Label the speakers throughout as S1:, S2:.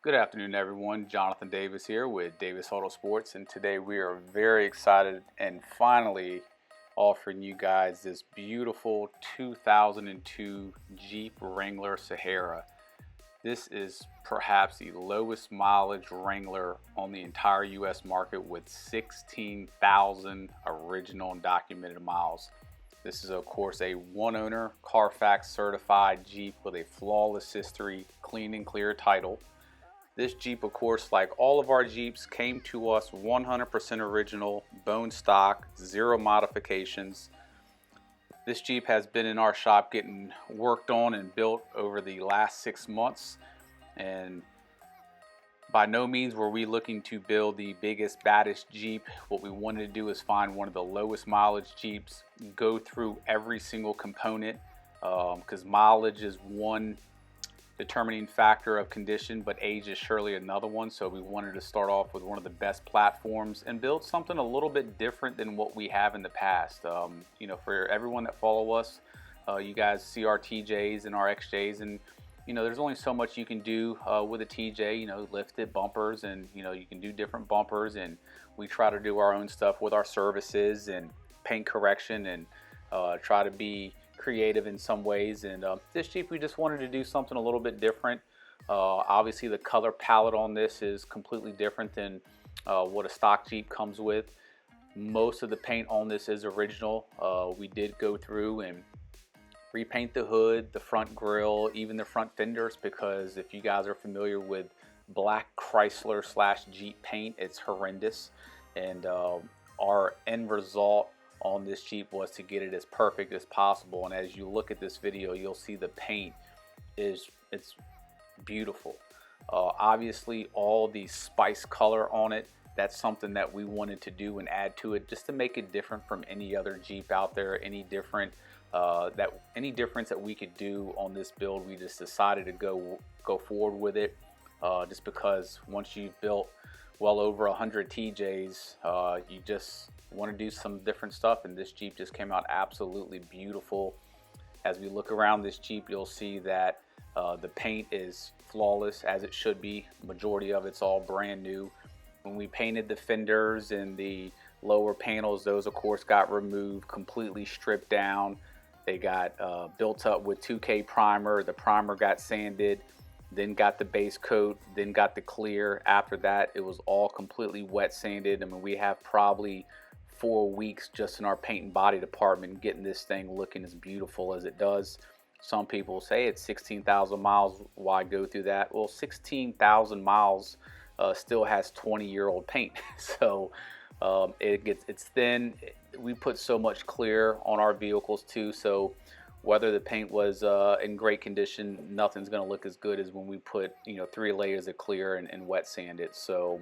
S1: Good afternoon, everyone. Jonathan Davis here with Davis AutoSports, and today we are very excited and finally offering you guys this beautiful 2002 Jeep Wrangler Sahara. This is perhaps the lowest mileage Wrangler on the entire U.S. market with 16,000 original and documented miles. This is, of course, a one-owner, Carfax certified Jeep with a flawless history, clean and clear title. This Jeep, of course, like all of our Jeeps, came to us 100% original, bone stock, zero modifications. This Jeep has been in our shop getting worked on and built over the last 6 months. And by no means were we looking to build the biggest, baddest Jeep. What we wanted to do is find one of the lowest mileage Jeeps, go through every single component, because mileage is one determining factor of condition, but age is surely another one. So we wanted to start off with one of the best platforms and build something a little bit different than what we have in the past. For everyone that follow us, you guys see our TJs and our XJs, and there's only so much you can do with a TJ. Lifted bumpers, and you can do different bumpers, and we try to do our own stuff with our services and paint correction, and try to be creative in some ways. And this Jeep, we just wanted to do something a little bit different. Obviously the color palette on this is completely different than what a stock Jeep comes with. Most of the paint on this is original. We did go through and repaint the hood, the front grille, even the front fenders, because if you guys are familiar with black Chrysler / Jeep paint, it's horrendous. And our end result on this Jeep was to get it as perfect as possible. And as you look at this video, you'll see the paint it's beautiful. Obviously all the spice color on it, that's something that we wanted to do and add to it, just to make it different from any other Jeep out there. Any difference that we could do on this build, we just decided to go forward with it, just because once you've built well over 100 TJs, you just want to do some different stuff, and this Jeep just came out absolutely beautiful. As we look around this Jeep, you'll see that the paint is flawless, as it should be. Majority of it's all brand new. When we painted the fenders and the lower panels, those of course got removed, completely stripped down. They got built up with 2K primer. The primer got sanded, then got the base coat, then got the clear. After that, it was all completely wet sanded. I mean, we have probably 4 weeks just in our paint and body department getting this thing looking as beautiful as it does. Some people say it's 16,000 miles, why go through that? Well, 16,000 miles still has 20-year-old paint. So it's thin. We put so much clear on our vehicles too, so whether the paint was in great condition, nothing's going to look as good as when we put 3 layers of clear and wet sand it. So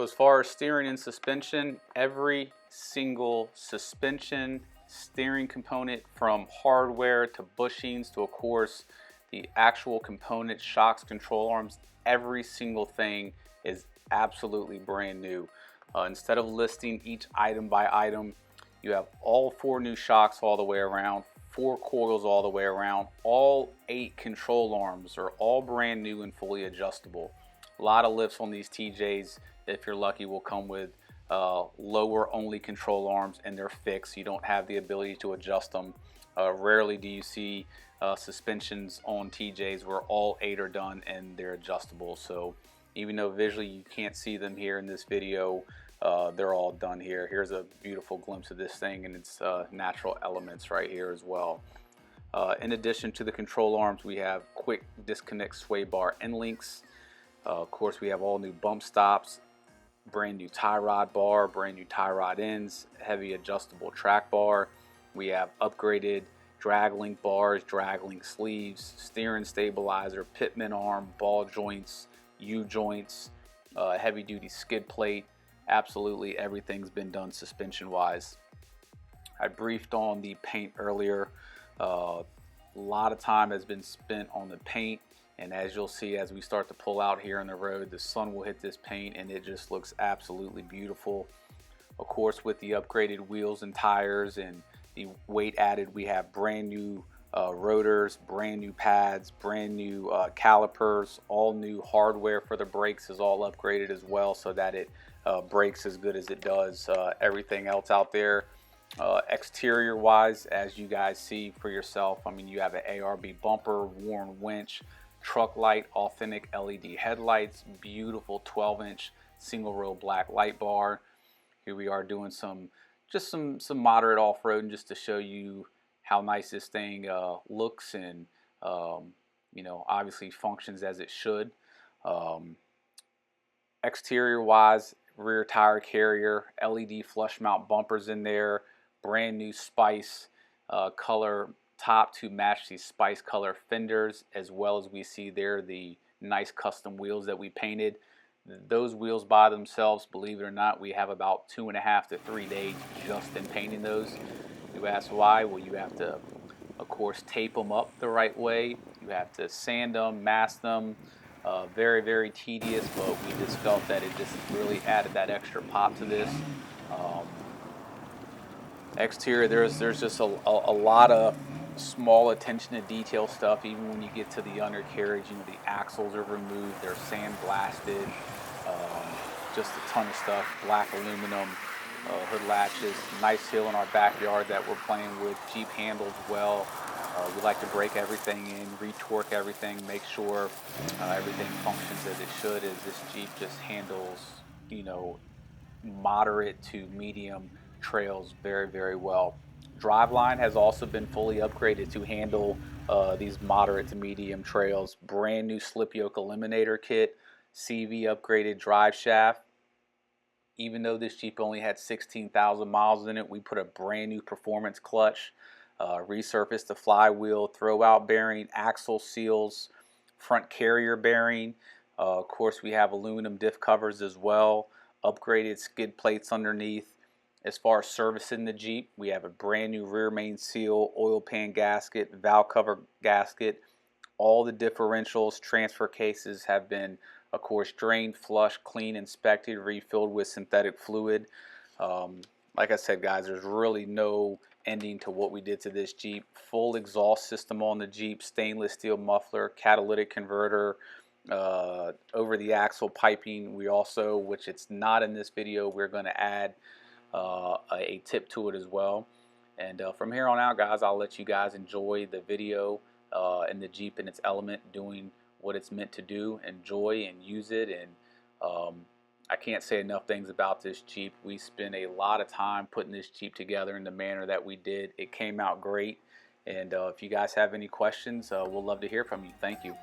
S1: as far as steering and suspension, every single suspension, steering component, from hardware to bushings to, of course, the actual component, shocks, control arms, every single thing is absolutely brand new. Instead of listing each item by item, you have all 4 new shocks all the way around, 4 coils all the way around, all 8 control arms are all brand new and fully adjustable. A lot of lifts on these TJs, if you're lucky, will come with lower only control arms, and they're fixed. You don't have the ability to adjust them. Rarely do you see suspensions on TJs where all 8 are done and they're adjustable. So even though visually you can't see them here in this video, they're all done here. Here's a beautiful glimpse of this thing and its natural elements right here as well. In addition to the control arms, we have quick disconnect sway bar end links. Of course, we have all new bump stops, brand new tie rod bar, brand new tie rod ends, heavy adjustable track bar. We have upgraded drag link bars, drag link sleeves, steering stabilizer, pitman arm, ball joints, U-joints, heavy duty skid plate. Absolutely everything's been done suspension wise. I briefed on the paint earlier. A lot of time has been spent on the paint, and as you'll see as we start to pull out here on the road, the sun will hit this paint and it just looks absolutely beautiful. Of course, with the upgraded wheels and tires and the weight added, we have brand new rotors, brand new pads, brand new calipers, all new hardware for the brakes is all upgraded as well, so that it brakes as good as it does everything else out there. Exterior wise, as you guys see for yourself, I mean, you have an ARB bumper, Warn winch, truck light, authentic LED headlights, beautiful 12-inch single row black light bar. Here we are doing some moderate off-roading just to show you how nice this thing looks, and you know, obviously functions as it should. Exterior wise, rear tire carrier, LED flush mount bumpers in there, brand new Spice color top to match these Spice color fenders, as well as we see there the nice custom wheels that we painted. Those wheels by themselves, believe it or not, we have about 2.5 to 3 days just in painting those. You ask why? Well, you have to, of course, tape them up the right way. You have to sand them, mask them. Very, very tedious, but we just felt that it just really added that extra pop to this. Exterior, there's just a lot of small attention to detail stuff. Even when you get to the undercarriage, you know, the axles are removed, they're sandblasted. Just a ton of stuff. Black aluminum hood latches. Nice hill in our backyard that we're playing with. Jeep handles well. We like to break everything in, retorque everything, make sure everything functions as it should. As this Jeep just handles, you know, moderate to medium trails very, very well. Driveline has also been fully upgraded to handle these moderate to medium trails. Brand new slip yoke eliminator kit, CV upgraded drive shaft. Even though this Jeep only had 16,000 miles in it, we put a brand new performance clutch, resurfaced the flywheel, throwout bearing, axle seals, front carrier bearing. Of course, we have aluminum diff covers as well, upgraded skid plates underneath. As far as servicing the Jeep, we have a brand new rear main seal, oil pan gasket, valve cover gasket. All the differentials, transfer cases have been, of course, drained, flushed, clean, inspected, refilled with synthetic fluid. Like I said, guys, there's really no ending to what we did to this Jeep. Full exhaust system on the Jeep, stainless steel muffler, catalytic converter, over the axle piping. We also, which it's not in this video, we're going to add a tip to it as well. And from here on out, guys, I'll let you guys enjoy the video and the Jeep in its element, doing what it's meant to do. Enjoy and use it. And I can't say enough things about this Jeep. We spent a lot of time putting this Jeep together in the manner that we did. It came out great. And if you guys have any questions, we'll love to hear from you. Thank you.